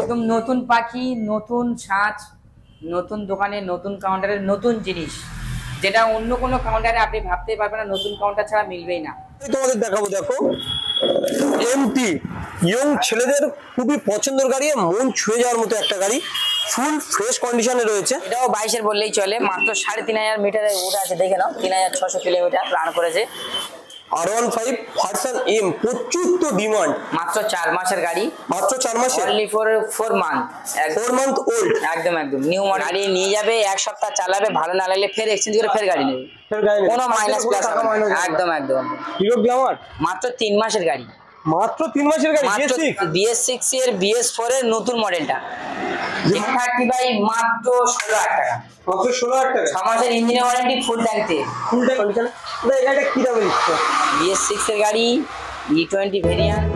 একদম নতুন পাখি, নতুন সাজ, নতুন দোকানে, নতুন কাউন্টারে, নতুন জিনিস, যেটা অন্য কোনো কাউন্টারে আপনি ভাবতেই পারবেন না, নতুন কাউন্টার ছাড়া মিলবেই না। তোমাদের দেখাবো, দেখো এমটি ইয়ং ছেলেদের খুবই পছন্দের গাড়ি, মন ছুঁয়ে যাওয়ার মতো একটা গাড়ি, ফুল ফ্রেশ কন্ডিশনে রয়েছে। এটাও 22-এর বললেই চলে, মাত্র 3,500 মিটারের রুট আছে, দেখে নাও। 3,600 কিলোমিটার রান করেছে। R15 ভার্সন এম, প্রচুর তো ডিমান্ড। মাত্র 4 মাসের গাড়ি, মাত্র 4 মাসে, only for 4 month, 4 month old. একদম একদম নিউ মডেল। গাড়ি নিয়ে যাবে, এক সপ্তাহ চালাবে, ভালো না লাগলে ফের এক্সচেঞ্জ করে ফের গাড়ি নেবে, কোনো মাইনাস প্লাস। একদম একদম হিরো গ্ল্যামার মাত্র 3 মাসের গাড়ি, মাত্র 3 মাসের গাড়ি। BS6 এর BS4 এর নতুন মডেলটা, 30 বাই মাত্র 16,000 টাকা। মাত্র 16,000 টাকা। 6 মাসের ইঞ্জিন ওয়ারেন্টি, ফুল ট্যাঙ্কে। Full tank condition. এই গাড়িটা কি দামে দিচ্ছ? BS6 এর গাড়ি, E20 ভেরিয়েন্ট।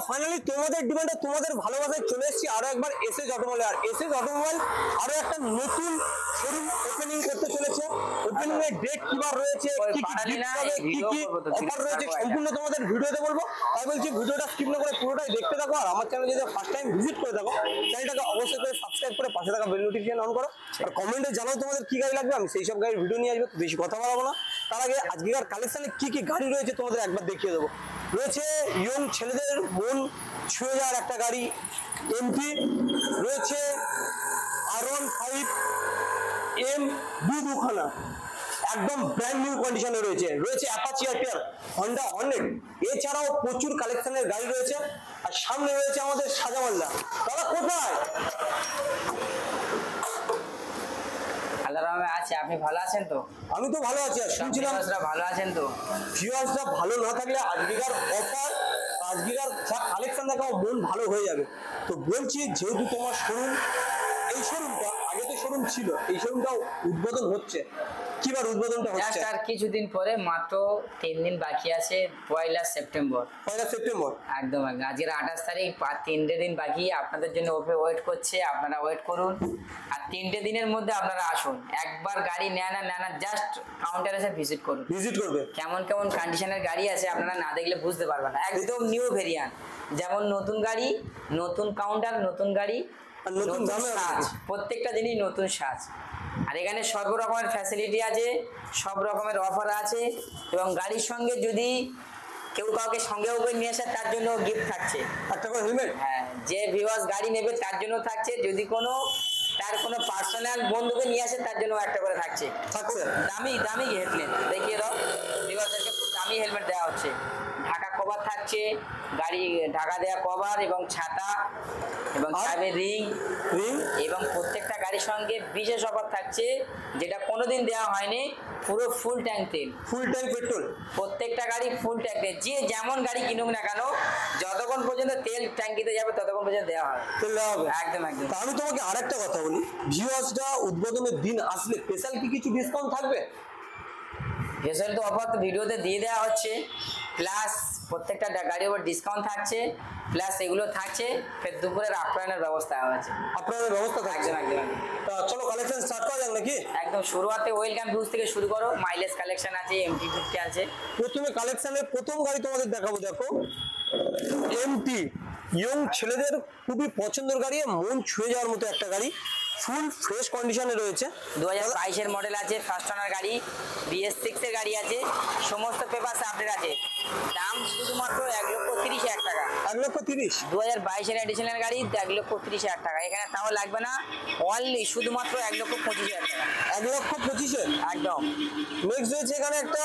ফাইনালি তোমাদের ডিমান্ডে, তোমাদের ভালোবাসায় চলে এসেছি আরো একবার এসএস অটোমোবাইল। আর এসএস অটোমোবাইল আরো একটা নতুন শোরুম ওপেনিং করতে চলেছে। ওপেনিং এর ডেট কিবার রয়েছে, কি কি গিফট পাবে, কি কি অফার রয়েছে, সম্পূর্ণ তোমাদের ভিডিওতে বলবো। তাই বলছি ভিডিওটা স্কিপ না করে পুরোটাই দেখতে থাকো। আর আমার চ্যানেল যদি ফার্স্ট টাইম ভিজিট করে থাকো, চ্যানেলটাকে অবশ্যই করে সাবস্ক্রাইব করে পাশে থাকা বেল নোটিফিকেশন অন করো। আর কমেন্টে জানাও তোমাদের কি গাড়ি লাগবে, আমি সেই সব গাড়ির ভিডিও নিয়ে আসবো। বেশি কথা বলবো না, তার আগে আজকের কালেকশনে কি কি গাড়ি রয়েছে তোমাদের একবার দেখিয়ে দেবো। রয়েছে ইয়ং ছেলেদের মন ছুঁয়ে যাওয়ার একটা গাড়ি এমপি, রয়েছে R15 এম, দুখানা একদম ব্র্যান্ড নিউ কন্ডিশনে রয়েছে। রয়েছে অ্যাপাচি আরটিআর, হন্ডা হর্নেট, এছাড়াও প্রচুর কালেকশনের গাড়ি রয়েছে। আর সামনে রয়েছে আমাদের সাজামাল্লা। দাদা কোথায়? আল্লাহর আছে, আপনি ভালো আছেন তো? আমি তো ভালো আছি। আর শুনছিলাম ভালো আছেন তো? ভিউয়ার্সরা ভালো না থাকলে আজকের অফার, আজকের যা কালেকশন দেখাও মন ভালো হয়ে যাবে। তো বলছি, যেহেতু তোমার শোরুম, এই শোরুমটা আগে তো শোরুম ছিল, এই শোরুমটাও উদ্বোধন হচ্ছে। কিবার উদ্বোধনটা হচ্ছে? আর কিছুদিন পরে, মাত্র 3 দিন বাকি আছে, 1 সেপ্টেম্বর। 1 সেপ্টেম্বর একদম একদম। আজকের 28 তারিখ, 3টে দিন বাকি। আপনাদের জন্য ওয়েট করছে, আপনারা ওয়েট করুন। আর 3টে দিনের মধ্যে আপনারা আসুন, একবার গাড়ি নেন না, জাস্ট কাউন্টারে এসে ভিজিট করুন। ভিজিট করবে, কেমন কেমন কন্ডিশনের গাড়ি আছে আপনারা না দেখলে বুঝতে পারবেন না। একদম নিউ ভেরিয়েন্ট, যেমন নতুন গাড়ি, নতুন কাউন্টার, নতুন গাড়ি, নতুন সাজ, প্রত্যেকটা জিনিস নতুন সাজ। আর এখানে সব রকমের ফ্যাসিলিটি আছে, সব রকমের অফার আছে। এবং গাড়ির সঙ্গে যদি কেউ কাউকে সঙ্গেও করে নিয়ে আসে, তার জন্য গিফট থাকছে একটা করে হেলমেট। হ্যাঁ, যে ভিউয়ার্স গাড়ি নেবে তার জন্য থাকছে। যদি তার কোনো পার্সোনাল বন্ধুকে নিয়ে আসে, তার জন্য একটা করে থাকছে। দামি দামি হেলমেট দেখিয়ে দাও ভিউয়ার্সদেরকে, খুব দামি হেলমেট দেওয়া হচ্ছে। ঢাকা কভার থাকছে, গাড়ি ঢাকা দেওয়া কভার এবং ছাতা এবং রিং এবং প্রত্যেকটা গাড়ির সঙ্গে বিশেষ অফার থাকছে, যেটা কোনোদিন দেওয়া হয়নি। পুরো ফুল ট্যাঙ্ক তেল, ফুল ট্যাঙ্ক পেট্রোল, প্রত্যেকটা গাড়ি ফুল ট্যাঙ্ক তেল। যে যেমন গাড়ি কিনুক না কেন, যতক্ষণ পর্যন্ত তেল ট্যাঙ্কিতে যাবে ততক্ষণ পর্যন্ত দেওয়া হবে, তেল দেওয়া হবে। একদম একদম। আমি তোমাকে আরেকটা কথা বলি, ভিউয়ার্সরা উদ্বোধনের দিন আসলে স্পেশাল কি কিছু ডিসকাউন্ট থাকবে? স্পেশাল তো অফার তো ভিডিওতে দিয়ে দেওয়া হচ্ছে, প্লাস প্রত্যেকটা গাড়ির উপর ডিসকাউন্ট থাকছে, প্লাস এগুলো থাকছে। ফের দুপুরের আপ্যায়নের ব্যবস্থা আছে, আপনাদের ব্যবস্থা থাকছে। একদম একদম। তা চলো কালেকশন স্টার্ট করা যাক নাকি? একদম শুরুতে ওয়েলকাম ভিউজ থেকে শুরু করো। মাইলেজ কালেকশন আছে, MT50 আছে। প্রথমে কালেকশনের প্রথম গাড়ি তোমাদের দেখাবো, দেখো এমটি ইয়ং ছেলেদের খুবই পছন্দের গাড়ি, মন ছুঁয়ে যাওয়ার মতো একটা গাড়ি, ফুল ফ্রেশ কন্ডিশনে রয়েছে। 2022-এর মডেল আছে, ফার্স্ট ওনার গাড়ি, BS6 এর গাড়ি আছে, সমস্ত পেপারস আপডেট আছে। দাম শুধুমাত্র 1,30,000 টাকা। 1,30,000। 2022-এর এডিশনাল গাড়ি 1,30,000 টাকা। এখানে তাও লাগবে না, অনলি শুধুমাত্র 1,25,000 টাকা। 1,25,000 একদম। নেক্সট রয়েছে এখানে একটা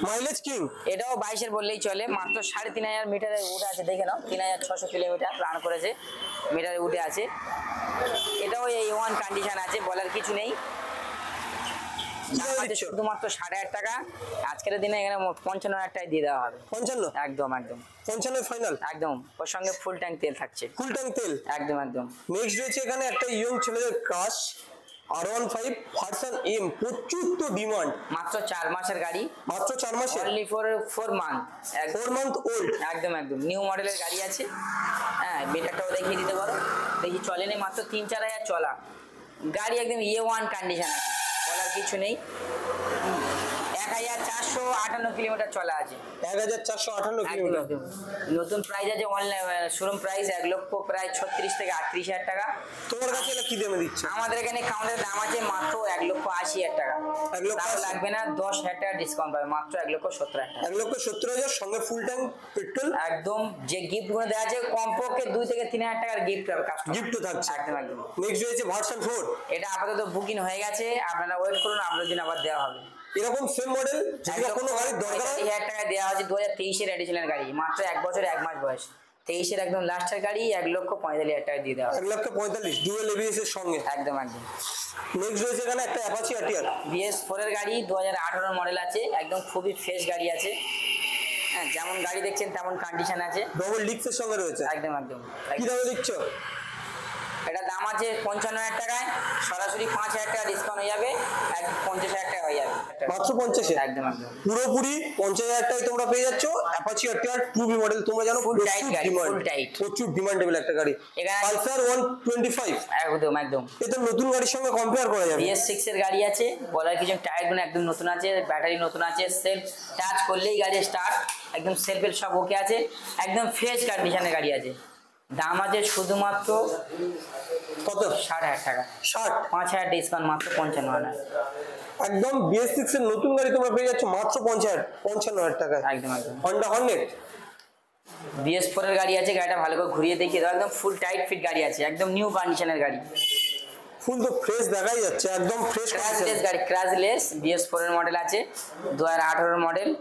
মাইলেজ কিং, এটাও 22-এর বললেই চলে, মাত্র 3,500 মিটারের উঠে আছে, দেখে নাও। 3,600 কিলোমিটার রান করেছে, মিটারে উঠে আছে। এটাও A1 কন্ডিশন আছে, বলার কিছু নেই। দাম আছে শুধুমাত্র 8,500 টাকা। আজকের দিনে এখানে 55,000 টাকায় দিয়ে দেওয়া হবে। 55 একদম একদম 55 ফাইনাল একদম। ওর সঙ্গে ফুল ট্যাঙ্ক তেল থাকছে। ফুল ট্যাঙ্ক তেল একদম একদম। নেক্সট রয়েছে এখানে একটা ইয়ং ছেলেদের ক্রাশ R15 ভার্সন এম, প্রচুর তো ডিমান্ড। মাত্র 4 মাসের গাড়ি, মাত্র 4 মাসে, only for 4 month. 4 month old. একদম একদম নিউ মডেলের গাড়ি আছে। হ্যাঁ, মিটারটাও দেখিয়ে দিতে পারো। দেখি চলেনি, মাত্র 3-4 হাজার চলা গাড়ি, একদম A1 কন্ডিশন আছে, বলার কিছু নেই। 1458 কিলোমিটার চলা আছে। 1458 কিলোমিটার। নতুন প্রাইস আছে অনলাইন শোরুম প্রাইস 1,00,000 প্রায় 36 থেকে 38,000 টাকা। তোমার কাছে এটা কি দামে দিচ্ছে? আমাদের এখানে কাউন্টারের দাম আছে মাত্র 1,80,000 টাকা। 1,80,000 লাগবে না, 10,000 টাকা ডিসকাউন্ট পাবে, মাত্র 1,70,000 টাকা। 1,70,000 সঙ্গে ফুল ট্যাঙ্ক পেট্রোল। একদম। যে গিফট গুলো দেওয়া আছে কমপক্ষে 2 থেকে 3,000 টাকার গিফট পাবে কাস্টমার। গিফটও থাকছে। একদম একদম। নেক্সট রয়েছে ভার্সন 4। এটা আপাতত বুকিং হয়ে গেছে, আপনারা ওয়েট করুন, আপনাদের জন্য আবার দেওয়া হবে। এরকম সেম মডেল যদি কোনো গাড়ির দরকার হয় 10,000 টাকা দেওয়া হচ্ছে। 2023 এর এডিশনাল গাড়ি, মাত্র 1 বছর 1 মাস বয়স। 23 এর একদম লাস্টের গাড়ি, 1,45,000 টাকা দিয়ে দেওয়া হবে। 1,45,000 ডুয়েল এবিএস এর সঙ্গে। একদম একদম। নেক্সট রয়েছে এখানে একটা অ্যাপাচি আরটিআর BS4 এর গাড়ি, 2018 মডেল আছে, একদম খুবই ফ্রেশ গাড়ি আছে। হ্যাঁ, যেমন গাড়ি দেখছেন তেমন কন্ডিশন আছে। ডবল ডিক্সের সঙ্গে রয়েছে। একদম একদম। কি দামে দিচ্ছ? এটা দাম আছে 55,000 টাকায়, সরাসরি 5,000 টাকা ডিসকাউন্ট হয়ে যাবে, 50,000 টাকা হয়ে যাবে। মাত্র 50-এ? একদম একদম। পুরোপুরি 50,000 টাকায় তোমরা পেয়ে যাচ্ছ অ্যাপাচি আরটিআর 2B মডেল। তোমরা জানো ফুল টাইট গাড়ি, ফুল টাইট, প্রচুর ডিমান্ডেবল একটা গাড়ি। পালসার 125 একদম একদম। এটা নতুন গাড়ির সঙ্গে কম্পেয়ার করা যাবে। BS6 এর গাড়ি আছে, বলার কিছু, টায়ারগুলো একদম নতুন আছে, ব্যাটারি নতুন আছে, সেলফ টাচ করলেই গাড়ি স্টার্ট, একদম সেলফের সব ওকে আছে, একদম ফ্রেশ কন্ডিশনের গাড়ি আছে। দাম আছে শুধুমাত্র কত? 60,000 টাকা। 60? 5,000 ডিসকাউন্ট, মাত্র 55,000। একদম BS6 এর নতুন গাড়ি তোমরা পেয়ে যাচ্ছ মাত্র 55,000 টাকায়। একদম একদম। Honda Hornet. BS4 এর গাড়ি আছে, গাড়িটা ভালো করে ঘুরিয়ে দেখিয়ে দাও। একদম ফুল টাইট ফিট গাড়ি আছে, একদম নিউ কন্ডিশনের গাড়ি। ফুল তো ফ্রেশ দেখাই যাচ্ছে, একদম ফ্রেশ ক্র্যাশলেস গাড়ি, ক্র্যাশলেস। BS4 এর মডেল আছে, 2018 মডেল,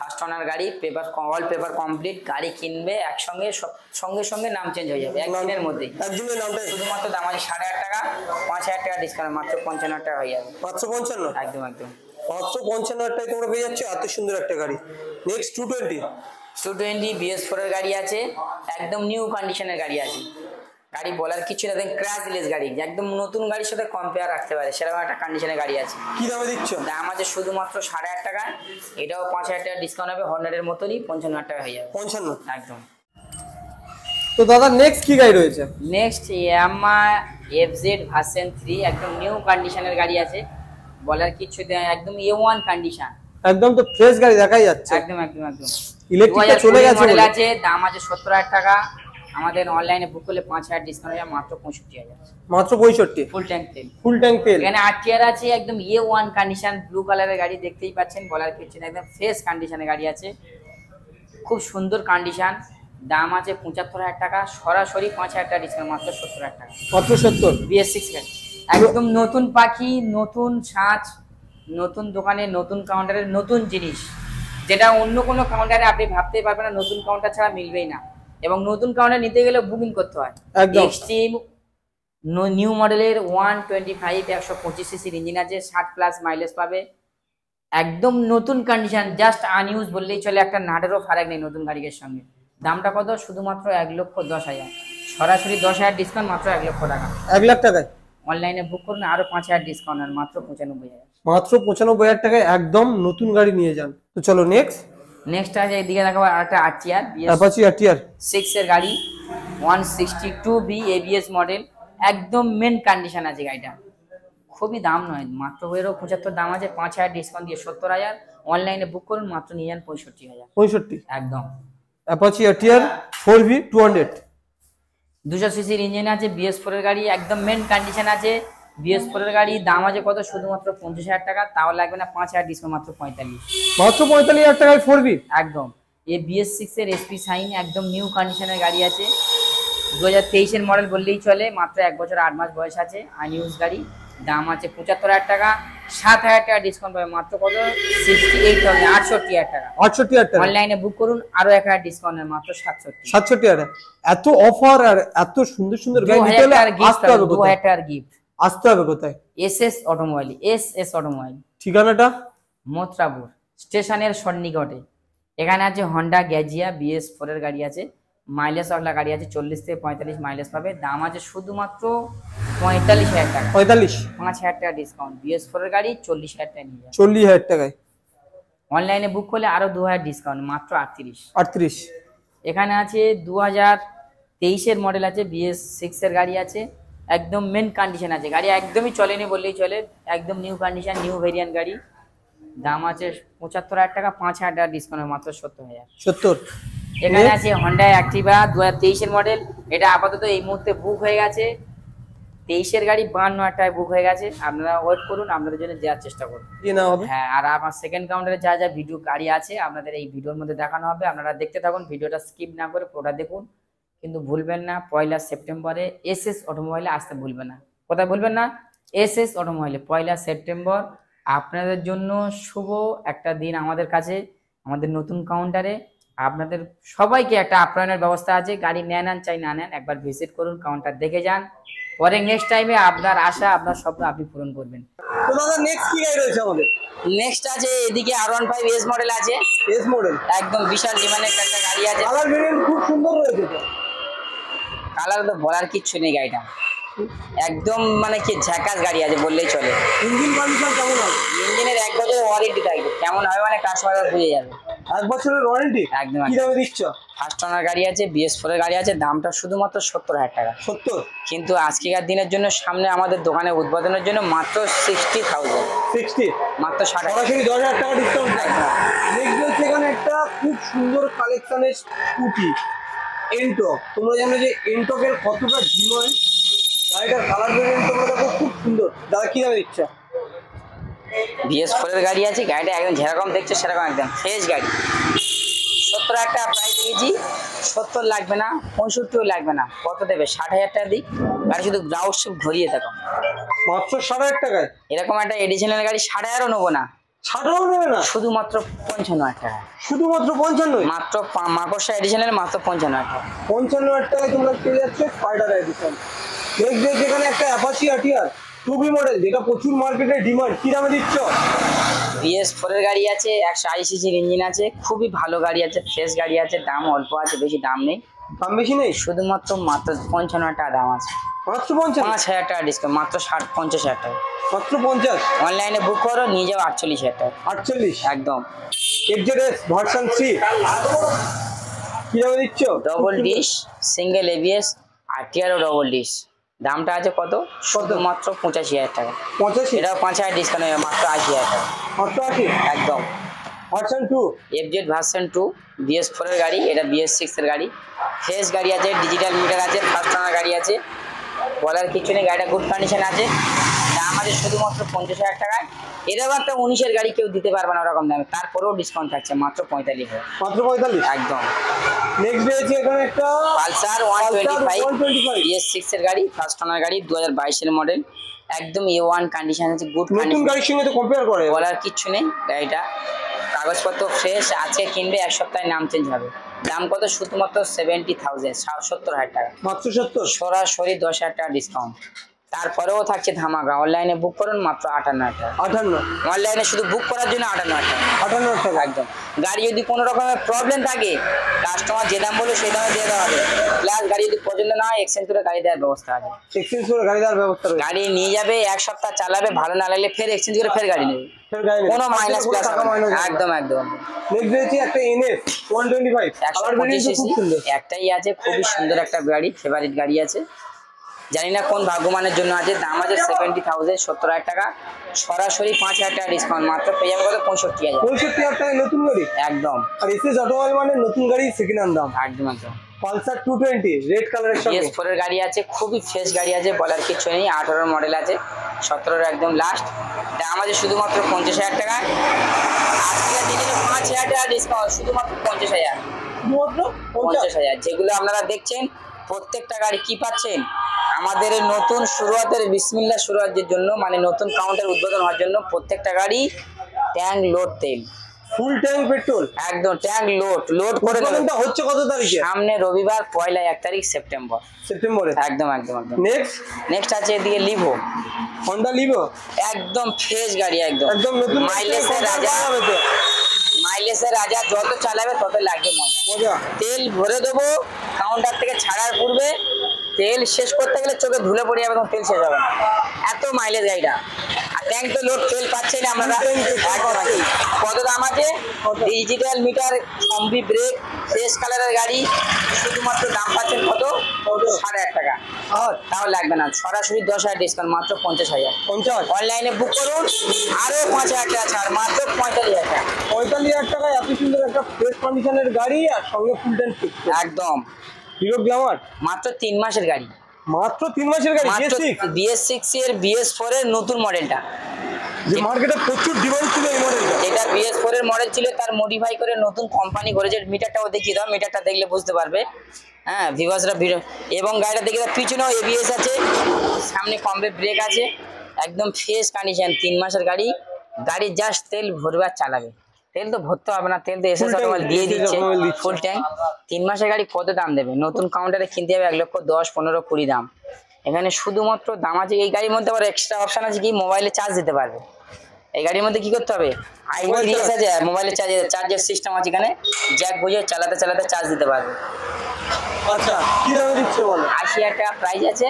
ফার্স্ট ওনার গাড়ি, পেপার অল পেপার কমপ্লিট। গাড়ি কিনবে একসঙ্গে, সঙ্গে সঙ্গে নাম চেঞ্জ হয়ে যাবে একদিনের মধ্যেই। একদিনের নামটা শুধুমাত্র দাম আছে 5,500 টাকা, 5,000 টাকা ডিসকাউন্ট, মাত্র 55,000 টাকা হয়ে যাবে। মাত্র 55? একদম একদম। মাত্র 55,000 টাকায় তোমরা পেয়ে যাচ্ছ এত সুন্দর একটা গাড়ি। নেক্সট 220 BS4 এর গাড়ি আছে, একদম নিউ কন্ডিশনের গাড়ি আছে। গাড়ি বলার কিছু না, ক্র্যাশলেস গাড়ি, একদম নতুন গাড়ির সাথে কম্পেয়ার রাখতে পারে সেরকম একটা কন্ডিশনের গাড়ি আছে। কি দামে দিচ্ছ? দাম আছে শুধুমাত্র 5,500 টাকা। এটাও 5,000 টাকা ডিসকাউন্ট হবে, হর্নেটের মতনই 55,000 টাকা হয়ে যাবে। 55? একদম। তো দাদা নেক্সট কি গাড়ি রয়েছে? নেক্সট ইয়ামাহা FZ ভার্সন 3, একদম নিউ কন্ডিশনের গাড়ি আছে, বলার কিছু নেই, একদম A1 কন্ডিশন। একদম তো ফ্রেশ গাড়ি দেখাই যাচ্ছে। একদম একদম একদম। ইলেকট্রিকটা চলে গেছে মডেল বলে আছে, দাম আছে 70,000 টাকা। আমাদের অনলাইনে বুক করলে 5,000 ডিসকাউন্ট হয়ে যাবে, মাত্র 65,000। মাত্র 65? ফুল ট্যাঙ্ক তেল। ফুল ট্যাঙ্ক তেল। এখানে আরটিআর আছে, একদম A1 কন্ডিশন, ব্লু কালারের গাড়ি, দেখতেই পাচ্ছেন, বলার কিছু না, একদম ফ্রেশ কন্ডিশনের গাড়ি আছে, খুব সুন্দর কন্ডিশন। দাম আছে 75,000 টাকা, সরাসরি 5,000 টাকা ডিসকাউন্ট, মাত্র 70,000 টাকা। মাত্র 70? BS6 গাড়ি, একদম নতুন পাখি, নতুন ছাঁচ, নতুন দোকানে, নতুন কাউন্টারের নতুন জিনিস, যেটা অন্য কোনো কাউন্টারে আপনি ভাবতেই পারবেন না, নতুন কাউন্টার ছাড়া মিলবেই না। এবং নতুন কাউন্টার নিতে গেলে বুকিং করতে হয়। এক্সট্রিম নিউ মডেলের 125 125 সিসির ইঞ্জিন আছে, 60+ মাইলেজ পাবে, একদম নতুন কন্ডিশন, জাস্ট আনইউজ বললেই চলে, একটা নাটেরও ফারাক নেই নতুন গাড়ির সঙ্গে। দামটা কত? শুধুমাত্র 1,10,000, সরাসরি 10,000 ডিসকাউন্ট, মাত্র 1,00,000 টাকা। 1,00,000 টাকায় অনলাইনে বুক করুন, আরো 5,000 ডিসকাউন্ট, আর মাত্র 95,000। মাত্র 95,000 টাকায় একদম নতুন গাড়ি নিয়ে যান। তো চলো নেক্সট আছে, এদিকে দেখাবো আরেকটা আরটিআর, অ্যাপাচি আরটিআর 6 এর গাড়ি, 162B ABS মডেল, একদম মেন কন্ডিশন আছে গাড়িটা, খুবই দাম নয়, মাত্র 75 দাম আছে, 5,000 ডিসকাউন্ট দিয়ে 70,000। অনলাইনে বুক করুন, মাত্র নিয়ে যান 65,000। 65? একদম। অ্যাপাচি আরটিআর 4V 200, 200 সিসির ইঞ্জিন আছে, BS4 এর গাড়ি, একদম মেন কন্ডিশন আছে। BS4 এর গাড়ি, দাম আছে কত? শুধুমাত্র 50,000 টাকা, তাও লাগবে না 5,000 ডিসকাউন্ট, মাত্র 45। মাত্র 45,000 টাকায় 4V? একদম। এই BS6 এর SP শাইন, একদম নিউ কন্ডিশনের গাড়ি আছে, 2023 এর মডেল বললেই চলে, মাত্র 1 বছর 8 মাস বয়স আছে, আনইউজ গাড়ি। দাম আছে 75,000 টাকা, 7,000 টাকা ডিসকাউন্ট পাবে, মাত্র কত? 68,000 টাকা। 68,000 টাকা। অনলাইনে বুক করুন, আরো 1,000 ডিসকাউন্ট, মাত্র 67,000 টাকা। এত অফার আর এত সুন্দর সুন্দর গাড়ি নিতে হলে আসতে হবে কোথায়? 2,000 টাকার গিফট। আসতে হবে কোথায়? SS automobile, SS automobile. ঠিকানাটা? মথুরাপুর স্টেশনের সন্নিকটে। এখানে আছে হন্ডা গ্যাজিয়া BS4 এর গাড়ি আছে, মাইলেজ ওয়ালা গাড়ি আছে, 40 থেকে 45 মাইলেজ পাবে। দাম আছে শুধুমাত্র 45,000 টাকা। 45? 5,000 টাকা ডিসকাউন্ট। BS4 এর গাড়ি 40,000 টাকা নিয়ে যাবে। 40,000 টাকায় অনলাইনে বুক করলে আরো 2,000 ডিসকাউন্ট, মাত্র 38। 38? এখানে আছে 2023 এর মডেল আছে, BS6 এর গাড়ি আছে, একদম মেন কন্ডিশন আছে গাড়ি, একদমই চলেনি বললেই চলে, একদম নিউ কন্ডিশন, নিউ ভেরিয়েন্ট গাড়ি। দাম আছে 75,000 টাকা, 5,000 টাকা ডিসকাউন্ট, মাত্র 70,000। 70? এখানে আছে হন্ডা অ্যাক্টিভা 2023 এর মডেল, এটা আপাতত এই মুহূর্তে বুক হয়ে গেছে। 23 এর গাড়ি 52,000 টাকায় বুক হয়ে গেছে। আপনারা ওয়েট করুন, আপনাদের জন্য দেওয়ার চেষ্টা করুন। কি না হবে? হ্যাঁ, আর আমার সেকেন্ড কাউন্টারে যা যা ভিডিও গাড়ি আছে আপনাদের এই ভিডিওর মধ্যে দেখানো হবে, আপনারা দেখতে থাকুন, ভিডিওটা স্কিপ না করে পুরোটা দেখুন। কিন্তু ভুলবেন না 1 সেপ্টেম্বরে SS অটোমোবাইলে আসতে ভুলবেন না। কোথায় ভুলবেন না? SS অটোমোবাইলে 1 সেপ্টেম্বর আপনাদের জন্য শুভ একটা দিন। আমাদের কাছে, আমাদের নতুন কাউন্টারে আপনাদের সবাইকে একটা আপ্যায়নের ব্যবস্থা আছে। গাড়ি নেন চাই না নেন, একবার ভিজিট করুন, কাউন্টার দেখে যান, পরে নেক্সট টাইমে আপনার আশা, আপনার স্বপ্ন আপনি পূরণ করবেন। তো দাদা নেক্সট কি গাড়ি রয়েছে আমাদের? নেক্সট আছে এদিকে R15 S মডেল আছে, এস মডেল, একদম বিশাল ডিমান্ডের একটা গাড়ি আছে। কালার ভেরিয়েন্ট খুব সুন্দর রয়েছে তো। কালার তো বলার কিচ্ছু নেই, গাড়িটা একদম মানে কি ঝাকাস গাড়ি আছে বললেই চলে। ইঞ্জিন কন্ডিশন কেমন হবে? ইঞ্জিনের 1 বছরের ওয়ারেন্টি থাকবে, কেমন হবে মানে কাস্টমার বুঝে যাবে। 1 বছরের ওয়ারেন্টি? একদম। কি দামে দিচ্ছ? ফার্স্ট ওনার গাড়ি আছে, BS4 এর গাড়ি আছে, দামটা শুধুমাত্র 70,000 টাকা। 70? কিন্তু আজকেকার দিনের জন্য সামনে আমাদের দোকানে উদ্বোধনের জন্য মাত্র 60,000। 60? মাত্র 60,000। সরাসরি 10,000 টাকা ডিসকাউন্ট। নেক্সট হচ্ছে এখানে একটা খুব সুন্দর কালেকশনের স্কুটি এন্টক। তোমরা জানো যে এন্টকের কতটা ডিমান্ড, গাড়িটার কালার ভেরিয়েন্ট তোমরা দেখো খুব সুন্দর। দাদা কি দামে দিচ্ছ? BS4 এর গাড়ি আছে, গাড়িটা একদম যেরকম দেখছো সেরকম একদম ফ্রেশ গাড়ি। 70,000 টাকা প্রাইস দিয়েছি, 70 লাগবে না, 65 লাগবে না, কত দেবে? 60,000 টাকা দিই, গাড়ি শুধু গ্রাউন্ড শিপ ঘুরিয়ে থাকো। মাত্র 60,000 টাকায়? এরকম একটা এডিশনাল গাড়ি 60,000ও নেবো না, 60ও নেবে না? শুধুমাত্র 55,000 টাকা। শুধুমাত্র 55? মাত্র মাকড়সা এডিশনাল মাত্র 55,000 টাকা। 55,000 টাকায় তোমরা পেয়ে যাচ্ছে স্পাইডার এডিশন। নেক্সট ডে যেখানে একটা অ্যাপাচি আরটিআর 2B মডেল, যেটা প্রচুর মার্কেটে ডিমান্ড, কি দামে দিচ্ছ? BS4 এর গাড়ি আছে, 180 সিসির ইঞ্জিন আছে, খুবই ভালো গাড়ি আছে, ফ্রেশ গাড়ি আছে, দাম অল্প আছে, বেশি দাম নেই। দাম বেশি নেই? শুধুমাত্র মাত্র 55,000 টাকা দাম আছে। মাত্র 50? 5,000 টাকা ডিসকাউন্ট, মাত্র 50,000 টাকা। মাত্র 50? অনলাইনে বুক করো, নিয়ে যাও 48,000 টাকা। 48? একদম। XZS ভার্সন 3 কি দামে দিচ্ছ? Double dish, single ABS, RTR ও ডবল ডিশ। দামটা আছে কত? শুধুমাত্র 85,000 টাকা। 85? এটাও 5,000 ডিসকাউন্ট হবে, মাত্র 80,000 টাকা। মাত্র 80? একদম। ভার্সন 2? FZ ভার্সন 2 BS4 এর গাড়ি, এটা BS6 এর গাড়ি, ফ্রেশ গাড়ি আছে, ডিজিটাল মিটার আছে, ফার্স্ট ওনার গাড়ি আছে, বলার কিছু নেই, গাড়িটা গুড কন্ডিশন আছে। দাম আছে শুধুমাত্র 50,000 টাকায়। এরকম একটা 19-এর গাড়ি কেউ দিতে পারবে না ওরকম দামে, তারপরেও ডিসকাউন্ট থাকছে মাত্র 45,000। মাত্র 45? একদম। নেক্সট রয়েছে এখানে একটা পালসার 125 BS6 এর গাড়ি, ফার্স্ট ওনার গাড়ি, 2022 এর মডেল, একদম A1 কন্ডিশন আছে, গুড নতুন কন্ডিশন, গাড়ির সঙ্গে তো কম্পেয়ার করে বলার কিচ্ছু নেই। গাড়িটা কাগজপত্র ফ্রেশ, আজকে কিনবে 1 সপ্তাহে নাম চেঞ্জ হবে। দাম কত? শুধুমাত্র 70,000, 70,000 টাকা। মাত্র 70? সরাসরি 10,000 টাকা ডিসকাউন্ট। তারপরেও থাকছে ধামাকা, অনলাইনে বুক করুন মাত্র 58,000 টাকা। 58? অনলাইনে শুধু বুক করার জন্য 58,000 টাকা। 58 টাকা? একদম। গাড়ি যদি কোনো রকমের প্রবলেম থাকে, কাস্টমার যে দাম বলবে সেই দামে দিয়ে দেওয়া হবে, প্লাস গাড়ি যদি পছন্দ না হয় এক্সচেঞ্জ করে গাড়ি দেওয়ার ব্যবস্থা আছে। এক্সচেঞ্জ করে গাড়ি দেওয়ার ব্যবস্থা রয়েছে? গাড়ি নিয়ে যাবে, 1 সপ্তাহ চালাবে, ভালো না লাগলে ফের এক্সচেঞ্জ করে ফের গাড়ি নেবে, ফের গাড়ি নেবে, কোনো মাইনাস প্লাস টাকা মাইনাস? একদম একদম। নেক্সট রয়েছে একটা NS 125, কালার ভেরিয়েন্ট খুব 125 সুন্দর। একটাই আছে, খুবই সুন্দর একটা গাড়ি, ফেভারিট গাড়ি আছে, জানি না কোন ভাগ্যমানের জন্য আছে। দাম আছে 70,000, 70,000 টাকা, সরাসরি 5,000 টাকা ডিসকাউন্ট, মাত্র পেয়ে যাবে কত? 65,000। 65,000 টাকায় নতুন গাড়ি? একদম। আর SS অটোমোবাইল মানে নতুন গাড়ি সেকেন্ড হ্যান্ড দাম। একদম একদম। পালসার 220 রেড কালারের সঙ্গে। BS4 এর গাড়ি আছে, খুবই ফ্রেশ গাড়ি আছে, বলার কিছু নেই। 18 মডেল আছে, 17 একদম লাস্ট। দাম আছে শুধুমাত্র 50,000 টাকা। আজকের দিনে 5,000 টাকা ডিসকাউন্ট, শুধুমাত্র 50,000। শুধুমাত্র 50,000। যেগুলো আপনারা দেখছেন প্রত্যেকটা গাড়ি কি পাচ্ছেন, আমাদের এই নতুন শুরুয়াতের বিসমিল্লাহ শুরুয়াতের জন্য, মানে নতুন কাউন্টার উদ্বোধন হওয়ার জন্য প্রত্যেকটা গাড়ি ট্যাঙ্ক লোড তেল ফুল ট্যাঙ্ক পেট্রোল, একদম ট্যাঙ্ক লোড করে নেবে। উদ্বোধনটা হচ্ছে কত তারিখে? সামনে রবিবার 1 তারিখ সেপ্টেম্বর। সেপ্টেম্বরে। একদম। নেক্সট আছে এদিকে লিভো, হন্ডা লিভো, একদম ফ্রেশ গাড়ি, একদম নতুন মাইলেজের রাজা, মাইলেজের রাজা, যত চালাবে তত লাগবে মজা। তেল ভরে দেবো, কাউন্টার থেকে ছাড়ার পূর্বে তেল শেষ করতে গেলে চোখে ধুলে পড়ে যাবে, তখন তেল শেষ হবে না, এত মাইলেজ গাড়িটা। আর ট্যাঙ্ক তো লোড, তেল পাচ্ছি না আমরা। কত দাম আছে? Digital meter, combi break, fresh কালারের গাড়ি, শুধুমাত্র দাম পাচ্ছেন কত? 8,500 টাকা। তাও লাগবে না, সরাসরি 10,000 ডিসকাউন্ট, মাত্র 50,000। অনলাইনে বুক করুন, আরো 5,000 টাকা ছাড়, মাত্র 45,000 টাকা। 45,000 টাকায় এত সুন্দর একটা ফ্রেশ কন্ডিশনের গাড়ি, আর সঙ্গে ফুল ট্যাঙ্ক একদম। হিরো গ্ল্যামার মাত্র 3 মাসের গাড়ি, মাত্র 3 মাসের গাড়ি, BS6 এর BS4 এর নতুন মডেলটা, যে মার্কেটে প্রচুর ডিমান্ড ছিল এই মডেলটা। যেটা BS4 এর মডেল ছিল তার মডিফাই করে নতুন কোম্পানি করেছে। মিটারটাও দেখিয়ে দাও, মিটারটা দেখলে বুঝতে পারবে। হ্যাঁ, ভিভাসরা এবং গাড়িটা দেখে দাও, পিছনেও ABS আছে, সামনে কম্বে ব্রেক আছে, একদম ফ্রেশ কন্ডিশন। 3 মাসের গাড়ি, গাড়ি জাস্ট তেল ভরবে আর চালাবে। তেল তো ভরতে হবে না, তেল তো এসএস অটোমোবাইল দিয়ে দিচ্ছে ফুল ট্যাঙ্ক। 3 মাসের গাড়ি কত দাম দেবে? নতুন কাউন্টারে কিনতে হবে 1,10,000, 15, 20 দাম। এখানে শুধুমাত্র দাম আছে, এই গাড়ির মধ্যে আবার এক্সট্রা অপশন আছে কি, মোবাইলে চার্জ দিতে পারবে। এই গাড়ির মধ্যে কি করতে হবে? আইডিএস আছে, মোবাইলে চার্জের সিস্টেম আছে, এখানে জ্যাক বুঝে চালাতে চার্জ দিতে পারবে। আচ্ছা, কি দামে দিচ্ছে বলো? 80,000 টাকা প্রাইস আছে,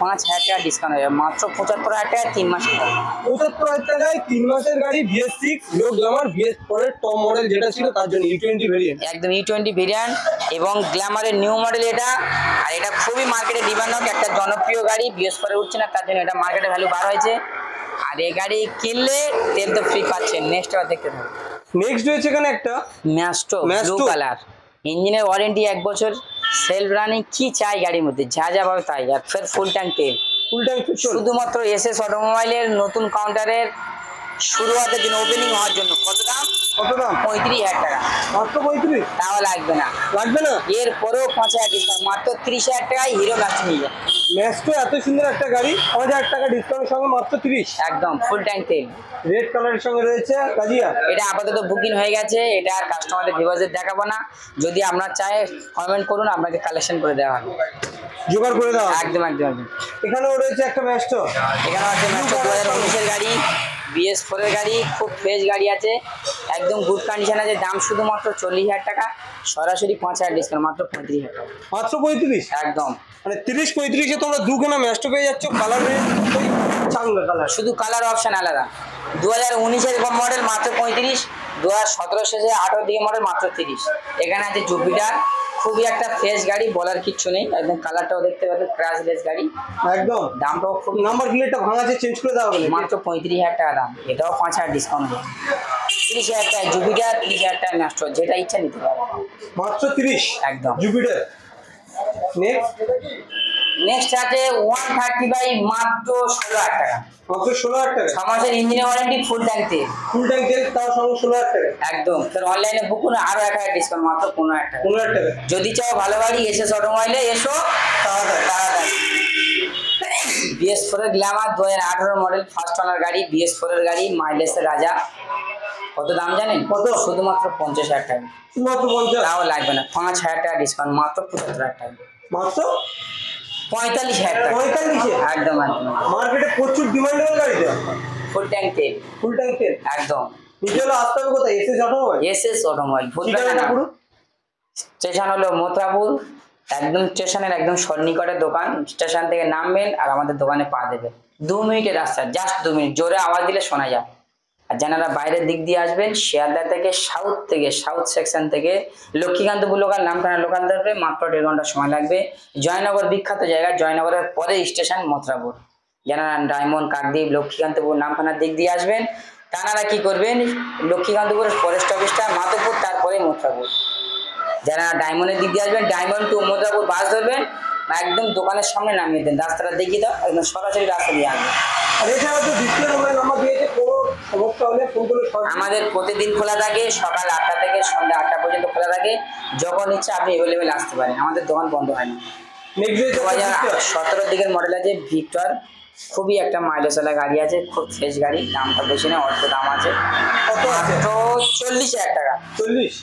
5,000 টাকা ডিসকাউন্ট হবে, মাত্র 75,000 টাকা 3 মাসের গাড়ি। 75,000 টাকায় 3 মাসের গাড়ি, BS6 হিরো গ্ল্যামার, BS4 এর টপ মডেল যেটা ছিল তার জন্য E20 ভেরিয়েন্ট, একদম E20 ভেরিয়েন্ট এবং গ্ল্যামারের নিউ মডেল এটা। আর এটা খুবই মার্কেটে ডিমান্ড হোক, একটা জনপ্রিয় গাড়ি, BS4 এ উঠছে না, তার জন্য এটা মার্কেটে ভ্যালু বার হয়েছে। আর এই গাড়ি কিনলে তেল তো ফ্রি পাচ্ছেন। নেক্সট আবার দেখতে থাকুন। নেক্সট রয়েছে এখানে একটা ম্যাস্টো ব্লু কালার, ইঞ্জিনের ওয়ারেন্টি 1 বছর, সেলফ রানিং, কি চাই গাড়ির মধ্যে, যা পাবে তাই। আর ফের ফুল ট্যাঙ্ক তেল, শুধুমাত্র এসএস অটোমোবাইলের নতুন কাউন্টারের শুরুয়াতের জন্য, ওপেনিং হওয়ার জন্য। কত দাম? 35,000 টাকা, মাত্র 35? তাও লাগবে না, এরপরেও 5,000 ডিসকাউন্ট, মাত্র 30,000 টাকায় হিরো ম্যাস্টো নিয়ে যান। ম্যাস্টো এত সুন্দর একটা গাড়ি, 5,000 টাকা ডিসকাউন্টের সঙ্গে মাত্র 30। একদম ফুল ট্যাঙ্ক তেল, রেড কালারের সঙ্গে রয়েছে গাজিয়া। এটা আপাতত বুকিং হয়ে গেছে, এটা আর কাস্টমারদের ভিউয়ারদের দেখাবো না। যদি আপনার চায় কমেন্ট করুন, আপনাকে কালেকশন করে দেওয়া হবে, জোগাড় করে দেওয়া। একদম। এখানেও রয়েছে একটা ম্যাস্টো, এখানে আছে ম্যাস্টো 2019 এর গাড়ি, BS4 এর গাড়ি, খুব ফ্রেশ গাড়ি আছে, একদম গুড কন্ডিশন আছে। দাম শুধুমাত্র 40,000 টাকা, সরাসরি 5,000 ডিসকাউন্ট, মাত্র 35,000 টাকা। মাত্র 35? একদম, মানে 30-35-এ তোমরা দুখানা ম্যাস্টো পেয়ে যাচ্ছ, কালার চাঙ্গা কালার, শুধু কালার অপশন আলাদা। 2019 এর মডেল মাত্র 35, 2017 শেষে 18 দিকে মডেল মাত্র 30। এখানে আছে জুপিটার, খুবই একটা ফ্রেশ গাড়ি, বলার কিচ্ছু নেই, একদম কালারটাও দেখতে পাবেন, ক্র্যাশলেস গাড়ি, একদম। দামটাও খুব, নাম্বার প্লেটটা ভাঙা আছে, চেঞ্জ করে দেওয়া হবে, মাত্র 35,000 টাকা দাম। এটাও 5,000 ডিসকাউন্ট হবে, 30,000 টাকা জুপিটার, 30,000 টাকা ম্যাস্টো, যেটা ইচ্ছা নিতে পারবে, মাত্র 30। একদম। জুপিটার। নেক্সট আছে 135, মাত্র 16,000 টাকা, মাত্র 16,000 টাকা, 6 মাসের ইঞ্জিনের ওয়ারেন্টি, ফুল ট্যাঙ্ক তেল, তাও সঙ্গে 16,000 টাকা। একদম। তার অনলাইনে বুক করুন, আরো 1,000 ডিসকাউন্ট, মাত্র 15,000 টাকা। 15,000 টাকা। যদি চাও ভালো গাড়ি, এসএস অটোমোবাইলে এসো তাড়াতাড়ি। BS4 এর গ্ল্যামার 2018 মডেল, ফার্স্ট ওনার গাড়ি, BS4 এর গাড়ি, মাইলেজের রাজা। কত দাম জানেন? কত? শুধুমাত্র 50,000 টাকা, মাত্র 50? তাও লাগবে না, 5,000 টাকা ডিসকাউন্ট, মাত্র 75,000 টাকা, মাত্র 45,000 টাকা। 45? একদম। মার্কেটে প্রচুর ডিমান্ডেবল গাড়িটা, ফুল ট্যাঙ্ক তেল, ফুল ট্যাঙ্ক তেল, একদম। নিচে হলো আসতে হবে কোথায়? SS automobile. এসএস অটোমোবাইল, পুরো স্টেশন হলো মথুরাপুর, একদম স্টেশনের একদম সন্নিকটের দোকান। স্টেশন থেকে নামবেন আর আমাদের দোকানে পা দেবেন, 2 মিনিটের রাস্তা, জাস্ট 2 মিনিট। জোরে আওয়াজ দিলে শোনা যায়। আর যারা বাইরের দিক দিয়ে আসবেন, শিয়ালদা থেকে, সাউথ সেকশন থেকে, লক্ষ্মীকান্তপুর লোকাল, নামখানা লোকাল ধরবে, মাত্র 1.5 ঘন্টা সময় লাগবে। জয়নগর বিখ্যাত জায়গা, জয়নগরের পরে স্টেশন মথুরাপুর। যারা ডায়মন্ড, কাকদ্বীপ, লক্ষ্মীকান্তপুর, নামখানার দিক দিয়ে আসবেন, তারা কি করবেন, লক্ষ্মীকান্তপুরের ফরেস্ট অফিসটা, মাধবপুর, তারপরে মথুরাপুর। যারা ডায়মন্ডের দিক দিয়ে আসবেন, ডায়মন্ড টু মথুরাপুর বাস ধরবেন, একদম দোকানের সামনে নামিয়ে দেন, রাস্তাটা দেখিয়ে দাও, একদম সরাসরি রাস্তা দিয়ে আসবেন। আমাদের প্রতিদিন খোলা থাকে, সকাল 8টা থেকে সন্ধ্যা 8টা পর্যন্ত খোলা থাকে। যখন ইচ্ছা আপনি অ্যাভেলেবেল আসতে পারেন, আমাদের দোকান বন্ধ হয় না। 2017 দিকের মডেল আছে ভিক্টর, খুবই একটা মাইলেজওয়ালা গাড়ি আছে, খুব ফ্রেশ গাড়ি, দামটা বেশি না, অল্প দাম আছে, কত আছে? মাত্র 40,000 টাকা। 40?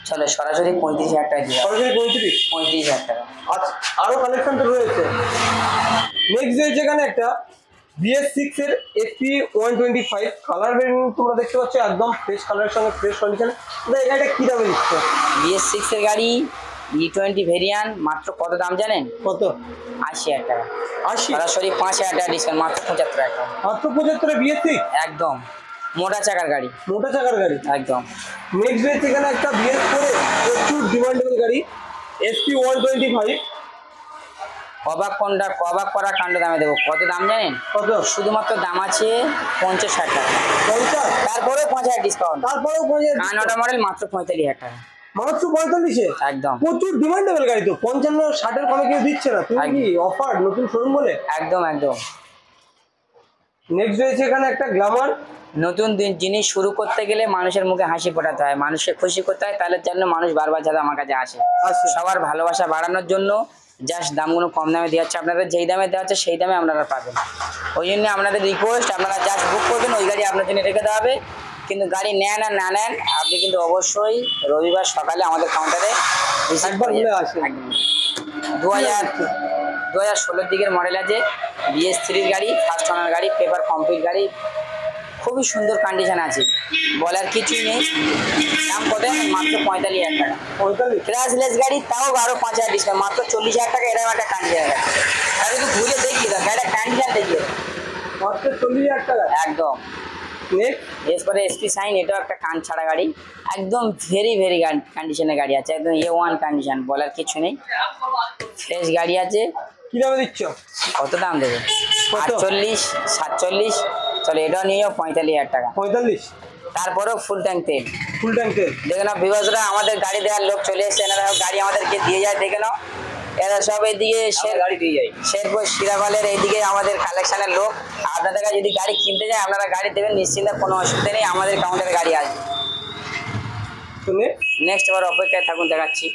চলো সরাসরি 35,000 টাকা দিয়ে দাও। সরাসরি 35? 35,000 টাকা। আচ্ছা, আরো কালেকশন তো রয়েছে। নেক্সট রয়েছে এখানে একটা BS6 এর SP 125 কালার ভেরিয়েন্ট, তোমরা দেখতে পাচ্ছ একদম ফ্রেশ কালারের সঙ্গে ফ্রেশ কন্ডিশনে। এই গাড়িটা কি দামে দিচ্ছ? BS6 এর গাড়ি E20 ভেরিয়েন্ট, মাত্র কত দাম জানেন? কত? 80,000 টাকা। 80? সরাসরি 5,000 টাকা ডিসকাউন্ট, মাত্র 75,000 টাকা। মাত্র 75 এ BS6? একদম মোটা চাকার গাড়ি, মোটা চাকার গাড়ি। একদম। নেক্সট রয়েছে এখানে একটা BS4 এর প্রচুর ডিমান্ডেবল গাড়ি SP 125। অবাক করা কাণ্ড দামে দেবো। কত দাম জানেন? কত? শুধুমাত্র দাম আছে 50,000 টাকা। 50? তারপরে 5,000 ডিসকাউন্ট। তারপরেও 50? কানাডা মডেল মাত্র 45,000 টাকা। মাত্র 45-এ? একদম প্রচুর ডিমান্ডেবল গাড়ি তো, 55-60-এর কমে কেউ দিচ্ছে না। তুমি কি অফার নতুন শোরুম বলে? একদম একদম। নেক্সট রয়েছে এখানে একটা গ্ল্যামার। নতুন জিনিস শুরু করতে গেলে মানুষের মুখে হাসি ফোটাতে হয়, মানুষকে খুশি করতে হয়, তাহলে জন্য মানুষ বারবার যাতে আমার কাছে আসে। আচ্ছা, সবার ভালোবাসা বাড়ানোর জন্য জাস্ট দামগুলো কম দামে দেওয়া হচ্ছে, আপনাদের যেই দামে দেওয়া হচ্ছে সেই দামে আপনারা পাবেন। ওই জন্য আপনাদের রিকোয়েস্ট, আপনারা জাস্ট বুক করবেন, ওই গাড়ি আপনার জন্য রেখে দেওয়া হবে। কিন্তু গাড়ি নেন আর না নেন, আপনি কিন্তু অবশ্যই রবিবার সকালে আমাদের কাউন্টারে একবার ঘুরে আসুন। 2016 দিকের মডেল আছে, BS3 গাড়ি, ফার্স্ট ওনার গাড়ি, পেপার কমপ্লিট গাড়ি, খুবই সুন্দর কন্ডিশন আছে, বলার কিছুই নেই। দাম কত? মাত্র 45,000 টাকা। 45? ক্রাশলেস গাড়ি, তাও আরো 5,000 ডিসকাউন্ট, মাত্র 40,000 টাকা। এরকম একটা কন্ডিশন আছে, আর একটু ঘুরে দেখিয়ে দাও গাড়িটা, কন্ডিশন দেখিয়ে দাও। মাত্র 40,000 টাকা? একদম। নেক্সট এরপরে SP শাইন, এটাও একটা কান ছাড়া গাড়ি, একদম ভেরি কন্ডিশনের গাড়ি আছে, একদম A1 কন্ডিশন, বলার কিছু নেই, ফ্রেশ গাড়ি আছে। কি দামে দিচ্ছ? কত দাম দেবে? কত? 48, 47। চলো এটাও নিয়ে যাও 45,000 টাকা। 45? তারপরেও ফুল ট্যাঙ্ক তেল। ফুল ট্যাঙ্ক তেল? দেখে নাও ভিউয়ার্সরা, আমাদের গাড়ি দেওয়ার লোক চলে এসছে, এনারা গাড়ি আমাদেরকে দিয়ে যায়, দেখে নাও। এরা সব এইদিকে গাড়ি দিয়ে যায়, শেরপুর শিরাবালের এইদিকে আমাদের কালেকশনের লোক। আপনাদের কাছে যদি গাড়ি কিনতে যায়, আপনারা গাড়ি দেবেন নিশ্চিন্তে, কোনো অসুবিধা নেই, আমাদের কাউন্টারে গাড়ি আসবে। শুনে নেক্সট আবার অপেক্ষায় থাকুন, দেখাচ্ছি।